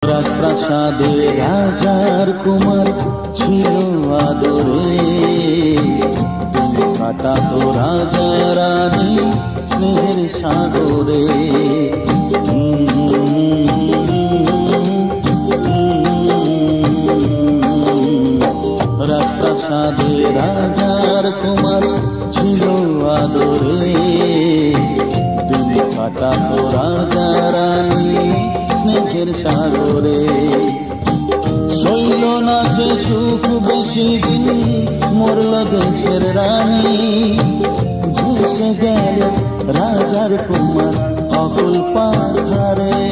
রাজপ্রাসাদে রাজার কুমার ছিল আদরে, দিন কাটাতো রাজা রানী স্নেহের সাগরে। রাজপ্রাসাদে রাজার কুমার ছিল আদরে, দিন কাটাতো রাজা রানী স্নেহের সাগরে। সইল না সে সুখ বেশি দিন, মরল দেশের রানী, ভেসে গেল রাজার কুমার অকুল পাথারে।